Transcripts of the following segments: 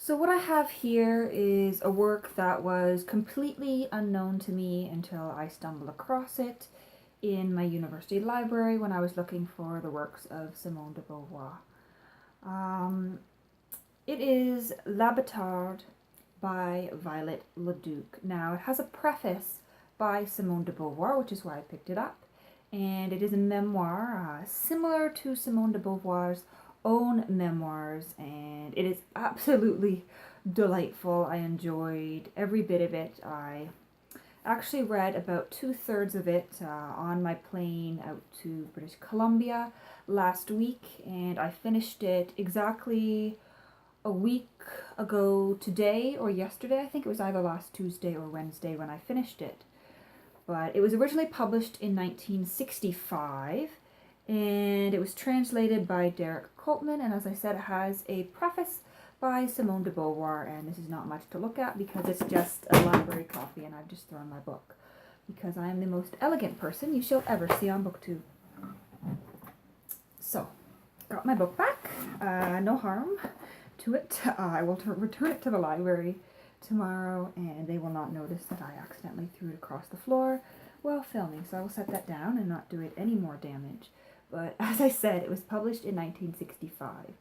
So what I have here is a work that was completely unknown to me until I stumbled across it in my university library when I was looking for the works of Simone de Beauvoir. Um, it is La Bâtarde by Violette Leduc. Now, it has a preface by Simone de Beauvoir, which is why I picked it up. And it is a memoir similar to Simone de Beauvoir's own memoirs, and it is absolutely delightful. I enjoyed every bit of it. I actually read about 2/3 of it on my plane out to British Columbia last week, and I finished it exactly a week ago today or yesterday. I think it was either last Tuesday or Wednesday when I finished it. But it was originally published in 1965, and it was translated by Derek Coltman, and as I said, it has a preface by Simone de Beauvoir, and this is not much to look at because it's just a library copy, and I've just thrown my book because I am the most elegant person you shall ever see on BookTube. So, got my book back. No harm to it. I will return it to the library tomorrow, and they will not notice that I accidentally threw it across the floor while filming, so I will set that down and not do it any more damage. But as I said, it was published in 1965.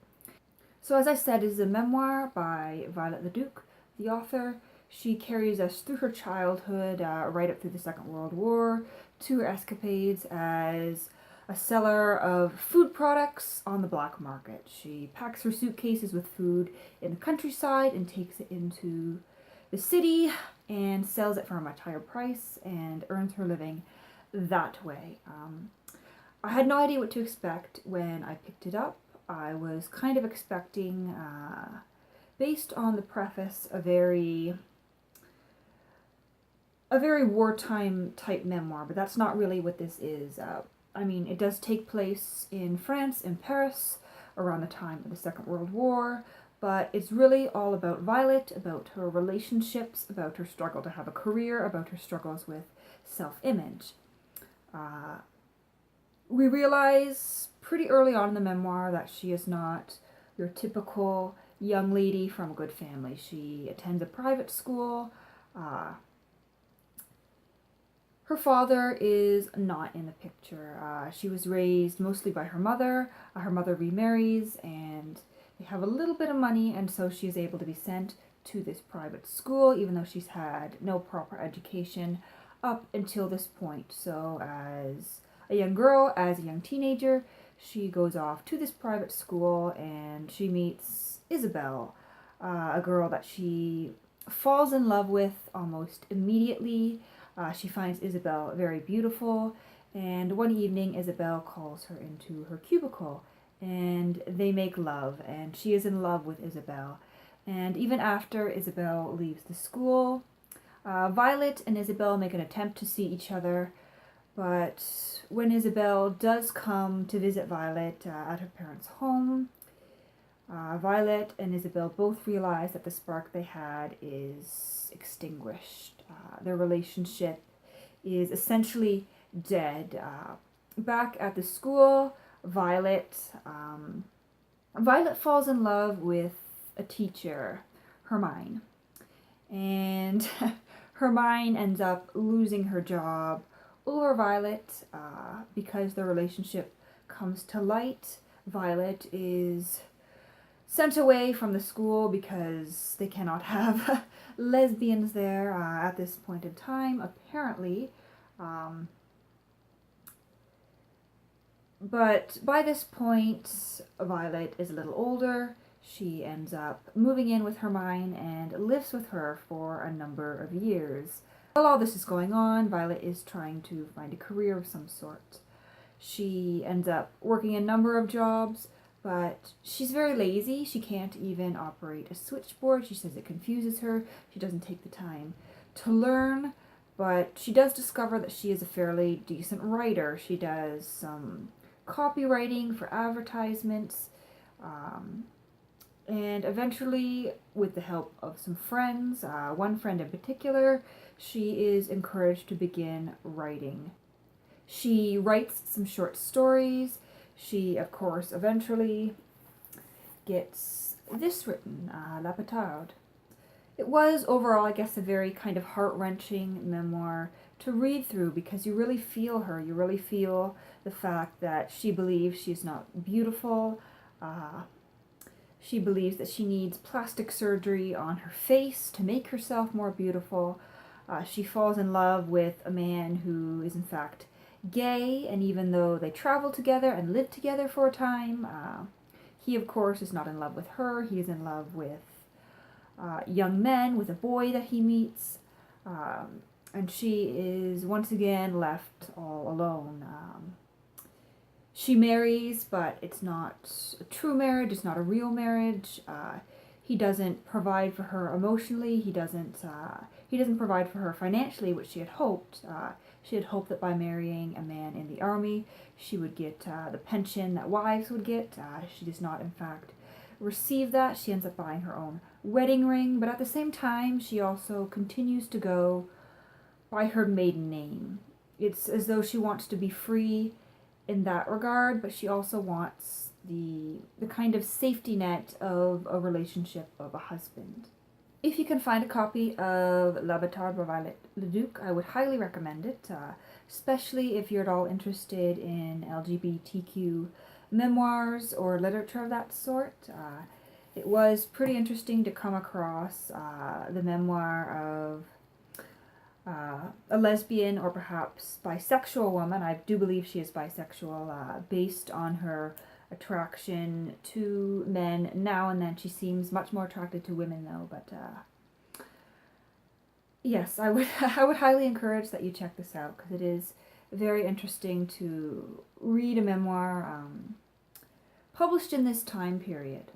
So as I said, it is a memoir by Violette Leduc, the author. She carries us through her childhood, right up through the Second World War, to her escapades as a seller of food products on the black market. She packs her suitcases with food in the countryside and takes it into the city and sells it for a much higher price and earns her living that way. I had no idea what to expect when I picked it up. I was kind of expecting, based on the preface, a very wartime type memoir, but that's not really what this is. I mean, it does take place in France, in Paris, around the time of the Second World War, but it's really all about Violet, about her relationships, about her struggle to have a career, about her struggles with self-image. We realize pretty early on in the memoir that she is not your typical young lady from a good family. She attends a private school. Her father is not in the picture. She was raised mostly by her mother. Her mother remarries, and they have a little bit of money, and so she is able to be sent to this private school, even though she's had no proper education up until this point. So as a young girl, as a young teenager, she goes off to this private school, and she meets Isabel, a girl that she falls in love with almost immediately. She finds Isabel very beautiful, and one evening Isabel calls her into her cubicle, and they make love, and she is in love with Isabel. And even after Isabel leaves the school, Violet and Isabel make an attempt to see each other, but when Isabel does come to visit Violet at her parents' home, Violet and Isabel both realize that the spark they had is extinguished. Their relationship is essentially dead. Back at the school, Violet falls in love with a teacher, Hermione, and Hermione ends up losing her job over Violet because their relationship comes to light. Violet is sent away from the school because they cannot have lesbians there at this point in time, apparently. But by this point, Violet is a little older. She ends up moving in with Hermione and lives with her for a number of years. While all this is going on, Violet is trying to find a career of some sort. She ends up working a number of jobs, but she's very lazy. She can't even operate a switchboard. She says it confuses her. She doesn't take the time to learn, but she does discover that she is a fairly decent writer. She does some copywriting for advertisements, and eventually, with the help of some friends, one friend in particular, she is encouraged to begin writing. She writes some short stories. She, of course, eventually gets this written, La Bâtarde. It was overall, I guess, a very kind of heart-wrenching memoir to read through because you really feel her. You really feel the fact that she believes she's not beautiful. She believes that she needs plastic surgery on her face to make herself more beautiful. She falls in love with a man who is in fact gay, and even though they travel together and live together for a time, he of course is not in love with her. He is in love with young men, with a boy that he meets, and she is once again left all alone. She marries, but it's not a true marriage, it's not a real marriage. He doesn't provide for her emotionally, he doesn't provide for her financially, which she had hoped. She had hoped that by marrying a man in the army, she would get the pension that wives would get. She does not, in fact, receive that. She ends up buying her own wedding ring, but at the same time, she also continues to go by her maiden name. It's as though she wants to be free in that regard, but she also wants the kind of safety net of a relationship of a husband. If you can find a copy of La Bâtarde by Violette Leduc, I would highly recommend it, especially if you're at all interested in LGBTQ memoirs or literature of that sort. It was pretty interesting to come across the memoir of a lesbian or perhaps bisexual woman. I do believe she is bisexual, based on her attraction to men. Now and then she seems much more attracted to women though, but yes, I would I would highly encourage that you check this out because it is very interesting to read a memoir published in this time period.